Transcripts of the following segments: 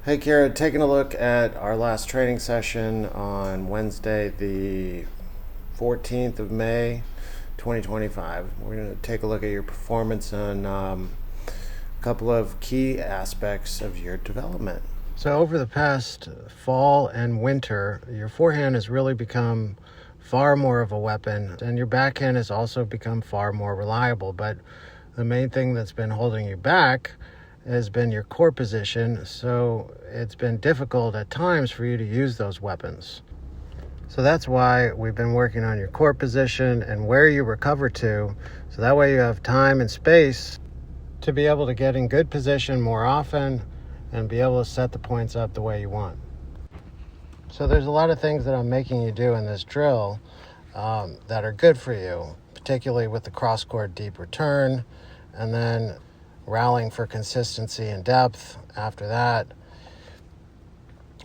Hey Kirra, taking a look at our last training session on Wednesday, the 14th of May, 2025. We're going to take a look at your performance on a couple of key aspects of your development. So, over the past fall and winter, your forehand has really become far more of a weapon, and your backhand has also become far more reliable. But the main thing that's been holding you back has been your core position, so it's been difficult at times for you to use those weapons. So that's why we've been working on your core position and where you recover to, so that way you have time and space to be able to get in good position more often and be able to set the points up the way you want. So there's a lot of things that I'm making you do in this drill that are good for you, particularly with the cross-court deep return, and then rallying for consistency and depth after that.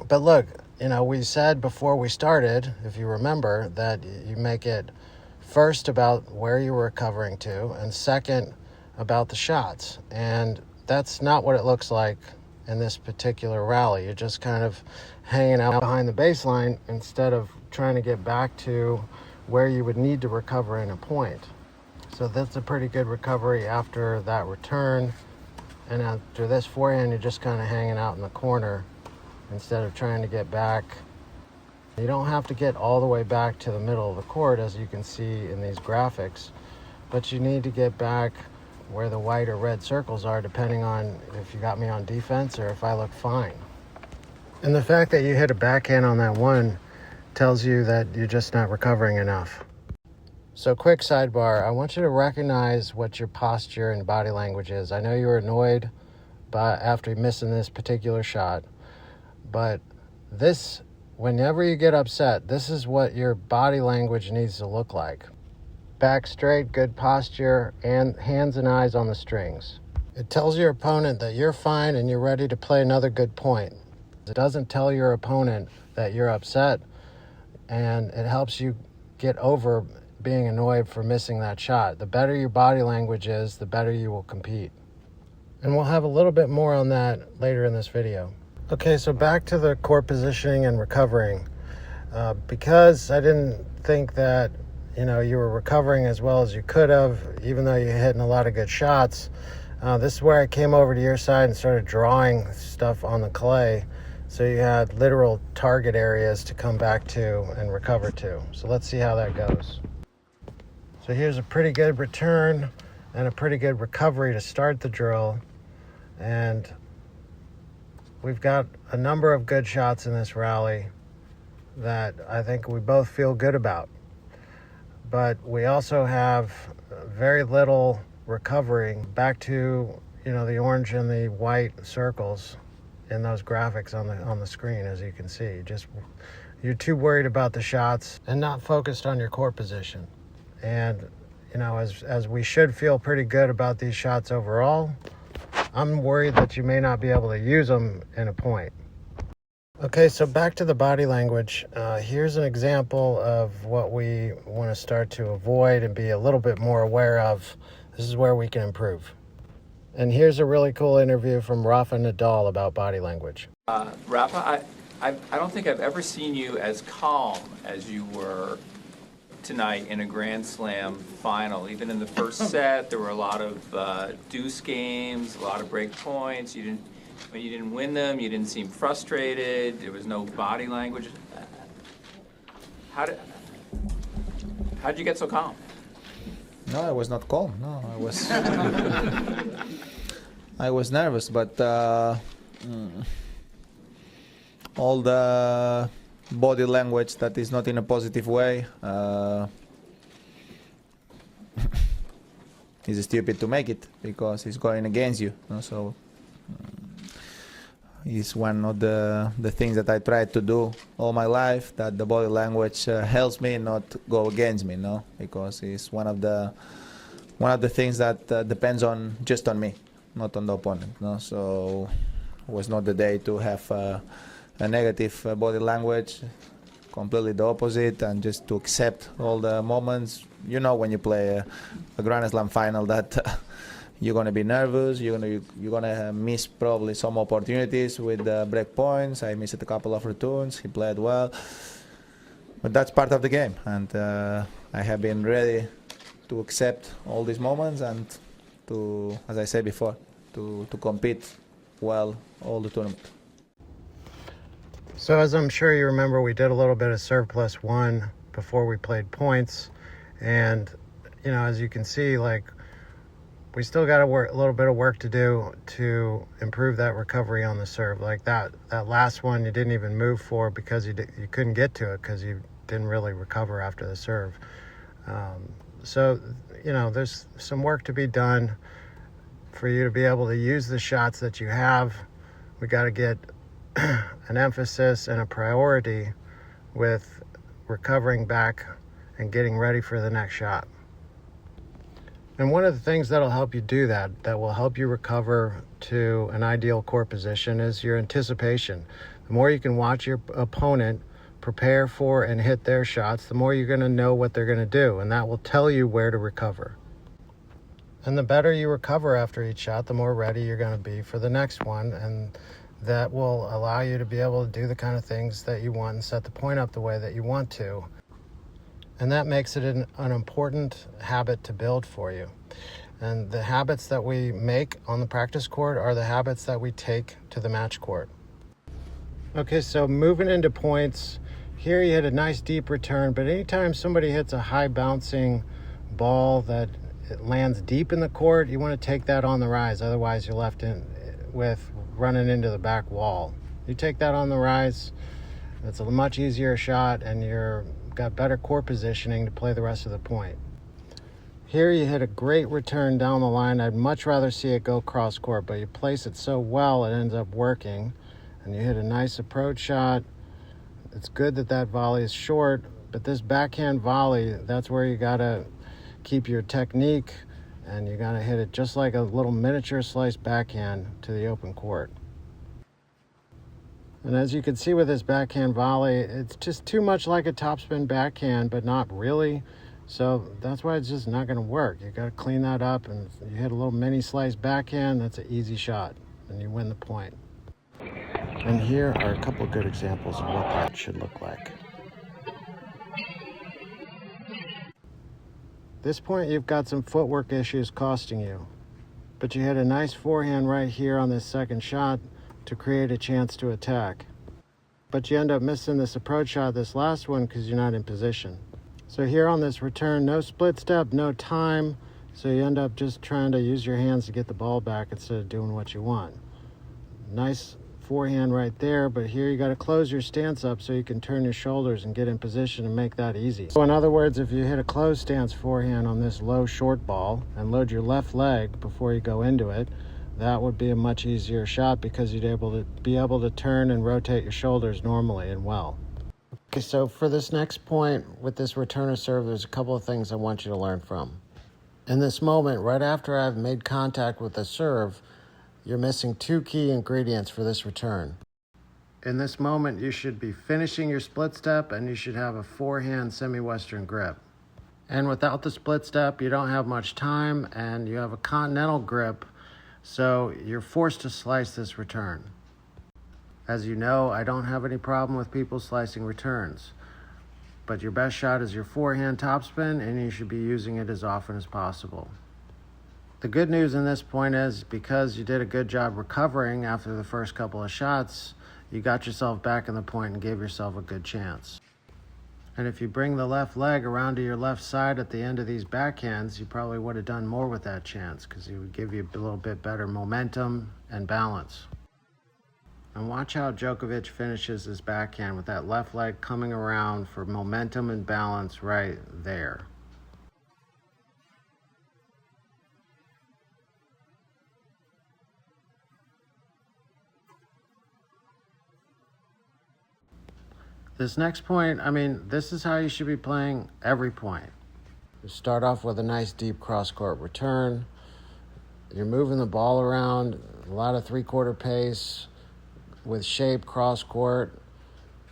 But look, we said before we started, if you remember, that you make it first about where you were recovering to, and second about the shots. And that's not what it looks like in this particular rally. You're just kind of hanging out behind the baseline instead of trying to get back to where you would need to recover in a point. So that's a pretty good recovery after that return. And after this forehand, you're just kind of hanging out in the corner instead of trying to get back. You don't have to get all the way back to the middle of the court, as you can see in these graphics, but you need to get back where the white or red circles are, depending on if you got me on defense or if I look fine. And the fact that you hit a backhand on that one tells you that you're just not recovering enough. So quick sidebar, I want you to recognize what your posture and body language is. I know you were annoyed after missing this particular shot, but whenever you get upset, this is what your body language needs to look like. Back straight, good posture, and hands and eyes on the strings. It tells your opponent that you're fine and you're ready to play another good point. It doesn't tell your opponent that you're upset, and it helps you get over being annoyed for missing that shot. The better your body language is, the better you will compete. And we'll have a little bit more on that later in this video. Okay, so back to the core positioning and recovering. Because I didn't think that you were recovering as well as you could have, even though you're hitting a lot of good shots, this is where I came over to your side and started drawing stuff on the clay, so you had literal target areas to come back to and recover to. So let's see how that goes. So here's a pretty good return and a pretty good recovery to start the drill. And we've got a number of good shots in this rally that I think we both feel good about. But we also have very little recovery back to, the orange and the white circles in those graphics on the screen, as you can see. You're too worried about the shots and not focused on your core position. And, as we should feel pretty good about these shots overall, I'm worried that you may not be able to use them in a point. Okay, so back to the body language. Here's an example of what we want to start to avoid and be a little bit more aware of. This is where we can improve. And here's a really cool interview from Rafa Nadal about body language. Rafa, I don't think I've ever seen you as calm as you were tonight in a Grand Slam final. Even in the first set, there were a lot of deuce games, a lot of break points. When you didn't win them, you didn't seem frustrated. There was no body language. How did you get so calm? No, I was not calm. No, I was. I was nervous, but all the body language that is not in a positive way is stupid to make it, because it's going against you. So it's one of the things that I tried to do all my life, that the body language helps me not go against me, because it's one of the things that depends on just on me, not on the opponent. So it was not the day to have a negative body language, completely the opposite, and just to accept all the moments. When you play a Grand Slam final, that you're gonna be nervous. You're gonna miss probably some opportunities with break points. I missed a couple of returns. He played well, but that's part of the game, and I have been ready to accept all these moments and to, as I said before, to compete well all the tournament. So as I'm sure you remember, we did a little bit of serve plus one before we played points. And, you know, as you can see, like, we still got a little bit of work to do to improve that recovery on the serve. Like that last one you didn't even move for because you couldn't get to it because you didn't really recover after the serve. So, you know, there's some work to be done for you to be able to use the shots that you have. We got to get an emphasis and a priority with recovering back and getting ready for the next shot. And one of the things that'll help you do that will help you recover to an ideal court position, is your anticipation. The more you can watch your opponent prepare for and hit their shots, the more you're going to know what they're going to do, and that will tell you where to recover. And the better you recover after each shot, the more ready you're going to be for the next one, and that will allow you to be able to do the kind of things that you want and set the point up the way that you want to. And that makes it an important habit to build for you. And the habits that we make on the practice court are the habits that we take to the match court. Okay, so moving into points, here you hit a nice deep return, but anytime somebody hits a high bouncing ball that it lands deep in the court, you want to take that on the rise. Otherwise, you're left in with running into the back wall. You take that on the rise, it's a much easier shot, and you're got better court positioning to play the rest of the point. Here you hit a great return down the line. I'd much rather see it go cross court, but you place it so well it ends up working, and you hit a nice approach shot. It's good that volley is short, but this backhand volley, that's where you gotta keep your technique, and you gotta hit it just like a little miniature slice backhand to the open court. And as you can see with this backhand volley, it's just too much like a topspin backhand, but not really. So that's why it's just not gonna work. You gotta clean that up, and you hit a little mini slice backhand, that's an easy shot, and you win the point. And here are a couple of good examples of what that should look like. This point, you've got some footwork issues costing you, but you hit a nice forehand right here on this second shot to create a chance to attack. But you end up missing this approach shot, this last one, because you're not in position. So here on this return, no split step, no time, so you end up just trying to use your hands to get the ball back instead of doing what you want. Nice forehand right there, but here you got to close your stance up so you can turn your shoulders and get in position and make that easy. So in other words, if you hit a closed stance forehand on this low short ball and load your left leg before you go into it, that would be a much easier shot because you'd be able to turn and rotate your shoulders normally and well. Okay, so for this next point with this returner serve, there's a couple of things I want you to learn from. In this moment, right after I've made contact with the serve, you're missing two key ingredients for this return. In this moment, you should be finishing your split step, and you should have a forehand semi-western grip. And without the split step, you don't have much time, and you have a continental grip, so you're forced to slice this return. As you know, I don't have any problem with people slicing returns, but your best shot is your forehand topspin, and you should be using it as often as possible. The good news in this point is, because you did a good job recovering after the first couple of shots, you got yourself back in the point and gave yourself a good chance. And if you bring the left leg around to your left side at the end of these backhands, you probably would have done more with that chance, because it would give you a little bit better momentum and balance. And watch how Djokovic finishes his backhand with that left leg coming around for momentum and balance right there. This next point, this is how you should be playing every point. You start off with a nice deep cross-court return. You're moving the ball around, a lot of three-quarter pace with shape cross-court,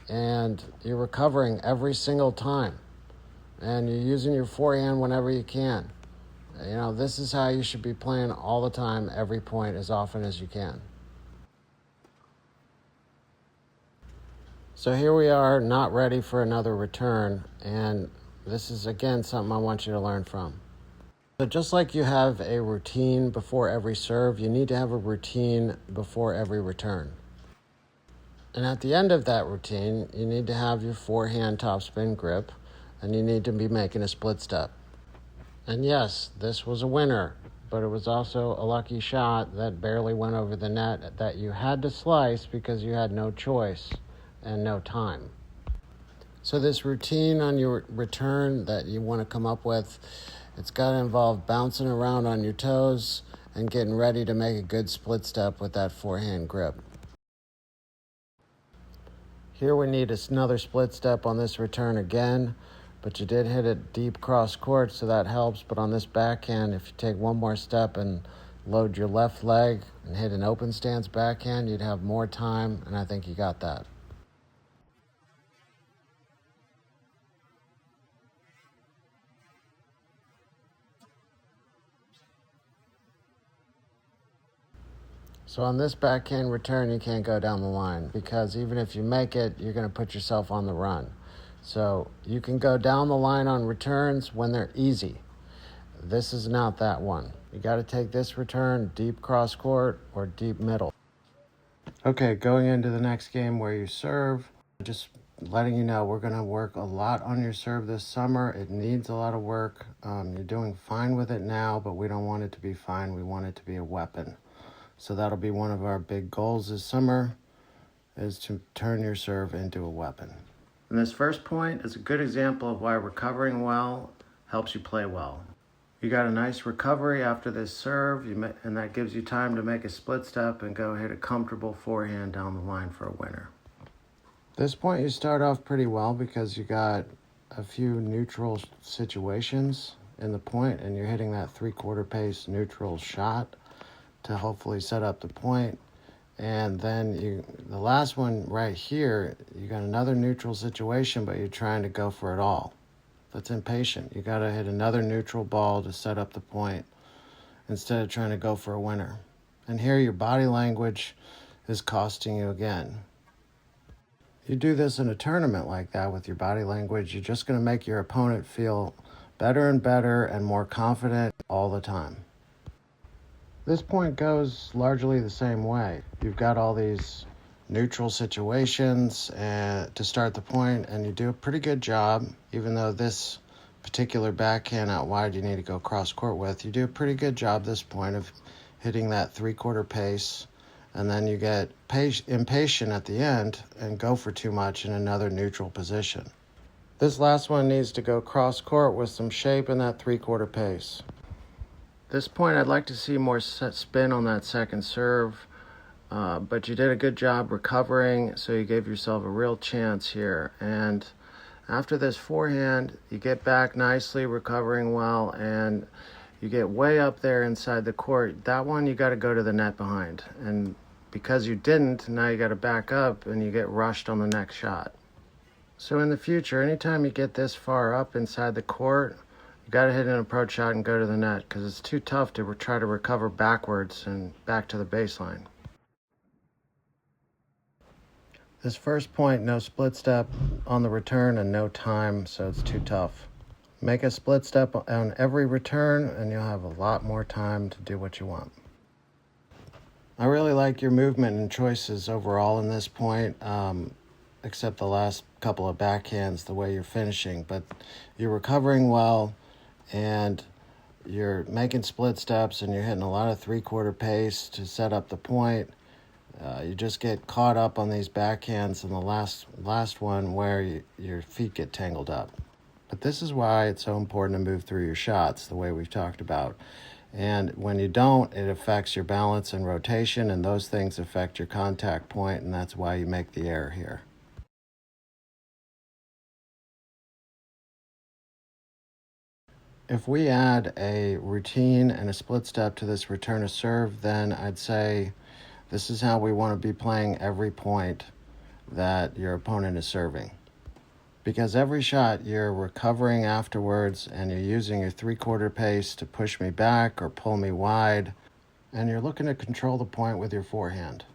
and you're recovering every single time. And you're using your forehand whenever you can. You know, this is how you should be playing all the time, every point, as often as you can. So here we are, not ready for another return, and this is, again, something I want you to learn from. So just like you have a routine before every serve, you need to have a routine before every return. And at the end of that routine, you need to have your forehand topspin grip, and you need to be making a split step. And yes, this was a winner, but it was also a lucky shot that barely went over the net that you had to slice because you had no choice and no time. So this routine on your return that you want to come up with, it's got to involve bouncing around on your toes and getting ready to make a good split step with that forehand grip. Here we need another split step on this return again, but you did hit it deep cross court, so that helps. But on this backhand, if you take one more step and load your left leg and hit an open stance backhand, you'd have more time, and I think you got that. So on this backhand return, you can't go down the line because even if you make it, you're going to put yourself on the run. So you can go down the line on returns when they're easy. This is not that one. You got to take this return deep cross court or deep middle. Okay, going into the next game where you serve, just letting you know we're going to work a lot on your serve this summer. It needs a lot of work. You're doing fine with it now, but we don't want it to be fine. We want it to be a weapon. So that'll be one of our big goals this summer, is to turn your serve into a weapon. And this first point is a good example of why recovering well helps you play well. You got a nice recovery after this serve, and that gives you time to make a split step and go hit a comfortable forehand down the line for a winner. This point you start off pretty well because you got a few neutral situations in the point, and you're hitting that 3/4 pace neutral shot to hopefully set up the point. And then the last one right here, you got another neutral situation, but you're trying to go for it all. That's impatient. You got to hit another neutral ball to set up the point instead of trying to go for a winner. And here your body language is costing you again. You do this in a tournament like that with your body language, you're just going to make your opponent feel better and better and more confident all the time. This point goes largely the same way. You've got all these neutral situations to start the point, and you do a pretty good job, even though this particular backhand out wide you need to go cross court with. You do a pretty good job this point of hitting that 3/4 pace, and then you get impatient at the end and go for too much in another neutral position. This last one needs to go cross court with some shape in that 3/4 pace. This point, I'd like to see more spin on that second serve, but you did a good job recovering, so you gave yourself a real chance here. And after this forehand, you get back nicely, recovering well, and you get way up there inside the court. That one, you got to go to the net behind. And because you didn't, now you got to back up, and you get rushed on the next shot. So in the future, anytime you get this far up inside the court, you got to hit an approach shot and go to the net because it's too tough to try to recover backwards and back to the baseline. This first point, no split step on the return and no time, so it's too tough. Make a split step on every return and you'll have a lot more time to do what you want. I really like your movement and choices overall in this point, except the last couple of backhands, the way you're finishing. But you're recovering well, and you're making split steps, and you're hitting a lot of 3/4 pace to set up the point. You just get caught up on these backhands in the last one where your feet get tangled up. But this is why it's so important to move through your shots the way we've talked about. And when you don't, it affects your balance and rotation, and those things affect your contact point, and that's why you make the error here. If we add a routine and a split step to this return to serve, then I'd say this is how we want to be playing every point that your opponent is serving. because every shot you're recovering afterwards and you're using your 3/4 pace to push me back or pull me wide, and you're looking to control the point with your forehand.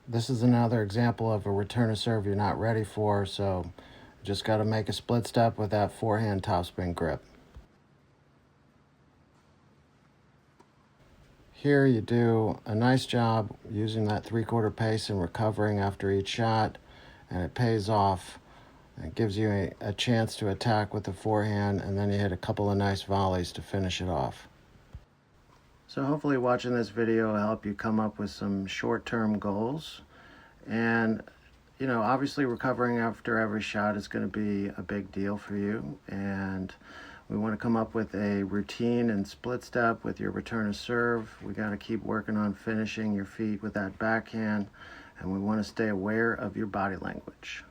This is another example of a return to serve you're not ready for, so you just got to make a split step with that forehand topspin grip. Here you do a nice job using that 3/4 pace and recovering after each shot, and it pays off. It gives you a chance to attack with the forehand, and then you hit a couple of nice volleys to finish it off. So hopefully watching this video will help you come up with some short-term goals. And, you know, obviously recovering after every shot is going to be a big deal for you. And we want to come up with a routine and split step with your return to serve. We got to keep working on finishing your feet with that backhand. And we want to stay aware of your body language.